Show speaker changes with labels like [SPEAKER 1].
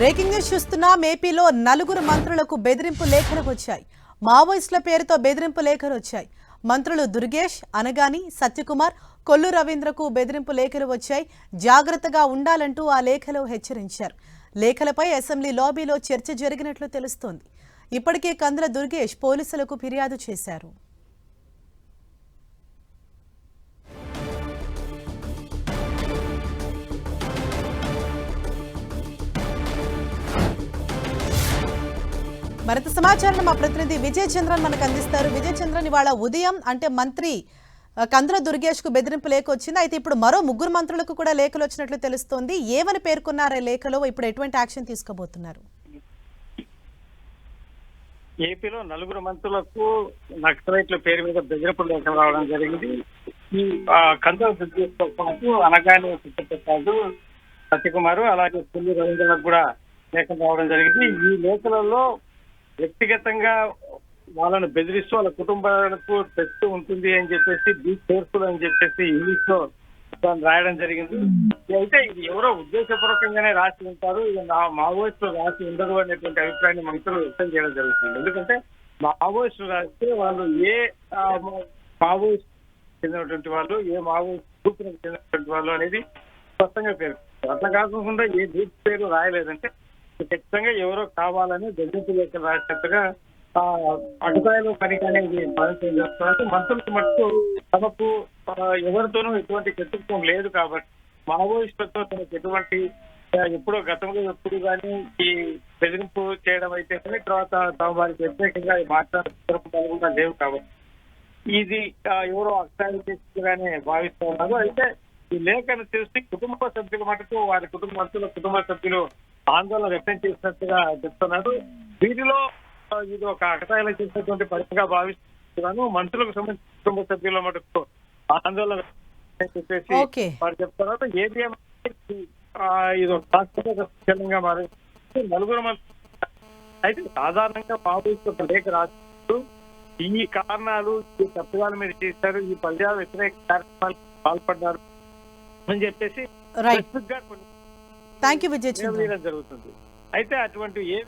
[SPEAKER 1] Breaking news చూస్తున్నాం. ఏపీలో నలుగురు మంత్రులకు బెదిరింపు లేఖలు వచ్చాయి. మావోయిస్టుల పేరుతో బెదిరింపు లేఖలు వచ్చాయి. మంత్రులు దుర్గేష్, అనగాని, సత్యకుమార్, కొల్లు రవీంద్రకు బెదిరింపు లేఖలు వచ్చాయి. జాగ్రత్తగా ఉండాలంటూ ఆ లేఖలో హెచ్చరించారు. లేఖలపై అసెంబ్లీ లాబీలో చర్చ జరిగినట్లు తెలుస్తోంది. ఇప్పటికే కందుల దుర్గేష్ పోలీసులకు ఫిర్యాదు చేశారు. మరింత సమాచారం మా ప్రతినిధి విజయ్ చంద్రన్ మనకు అందిస్తారు. విజయ్ చంద్రన్, ఇవాళ ఉదయం అంటే మంత్రి కందుల దుర్గేష్ కు బెదిరింపు లేఖ వచ్చింది. అయితే ఇప్పుడు మరో ముగ్గురు మంత్రులకు కూడా లేఖలు వచ్చినట్లు తెలుస్తోంది. ఏమని పేర్కొన్నారు లేఖలో? ఇప్పుడు ఎటువంటి యాక్షన్ తీసుకోబోతున్నారు?
[SPEAKER 2] ఏపీలో నలుగురు మంత్రులకు నక్సలైట్ల పేరు మీద బెదిరింపు లేఖ రావడం జరిగింది. ఈ కందుల దుర్గేష్ తో పాటు అనగాని సత్యప్రసాద్, సత్యకుమార్, అలాగే కొల్లు రవీంద్రకు కూడా లేఖ రావడం జరిగింది. ఈ లేఖలలో వ్యక్తిగతంగా వాళ్ళను బెదిరిస్తూ వాళ్ళ కుటుంబాలకు తెస్తూ ఉంటుంది అని చెప్పేసి బీ కేర్ఫుల్ అని చెప్పేసి ఇంగ్లీష్ లో దాన్ని రాయడం జరిగింది. అయితే ఇది ఎవరో ఉద్దేశపూర్వకంగానే రాసి ఉంటారు, ఇది మావోయిస్టులు రాసి ఉండదు అనేటువంటి అభిప్రాయాన్ని మంత్రులు వ్యక్తం చేయడం జరుగుతుంది. ఎందుకంటే మావోయిస్టులు రాస్తే వాళ్ళు ఏ మావోయిస్ట్ చెందినటువంటి వాళ్ళు, ఏ మావోయిస్ట్ గ్రూపులకు చెందినటువంటి వాళ్ళు అనేది స్పష్టంగా పేర్కొంటారు. అట్లా కాకుండా ఏ గ్రూప్ పేరు రాయలేదంటే ఖచ్చితంగా ఎవరో కావాలని బెదిరింపు లేఖలు రాసినట్టుగా అటుకాయలు పనికి అనేది భావించడం చేస్తున్నారు. మంత్రులకు మటుకు తమకు ఎవరితోనూ ఎటువంటి శత్రుత్వం లేదు కాబట్టి మావోయిస్టులతో తనకు ఎటువంటి ఎప్పుడో గతంలో ఎప్పుడు కానీ ఈ బెదిరింపు చేయడం అయితే తర్వాత తమ వారికి వ్యతిరేకంగా మాట్లాడడం లేవు కాబట్టి ఇది ఎవరో అక్షరాలుగానే భావిస్తూ ఉన్నారు. అయితే ఈ లేఖను చూసి కుటుంబ సభ్యులు మటుకు వారి కుటుంబ సభ్యులు ఆందోళన వ్యక్తం చేసినట్టుగా చెప్తున్నారు. వీరిలో ఇది ఒక అకటాయిలు చేసినటువంటి పరిస్థితిగా భావిస్తున్నాను. మంత్రులకు సంబంధించిన కుటుంబ సభ్యుల మటుకు ఆందోళన చెప్పేసి వారు చెప్తున్నారు. ఏది ఇది ఒక సాక్షిగా మారి నలుగురు మంత్రులు అయితే సాధారణంగా మావోయిస్టు లేఖ రాస్తూ ఈ కారణాలు, ఈ తప్పుల మీద చేశారు, ఈ ప్రజా వ్యతిరేక కార్యక్రమాలు పాల్పడ్డారు అని చెప్పేసి
[SPEAKER 1] థ్యాంక్ యూ విజయ్ చంద్రన్.
[SPEAKER 2] జరుగుతుంది. అయితే అటువంటి ఏ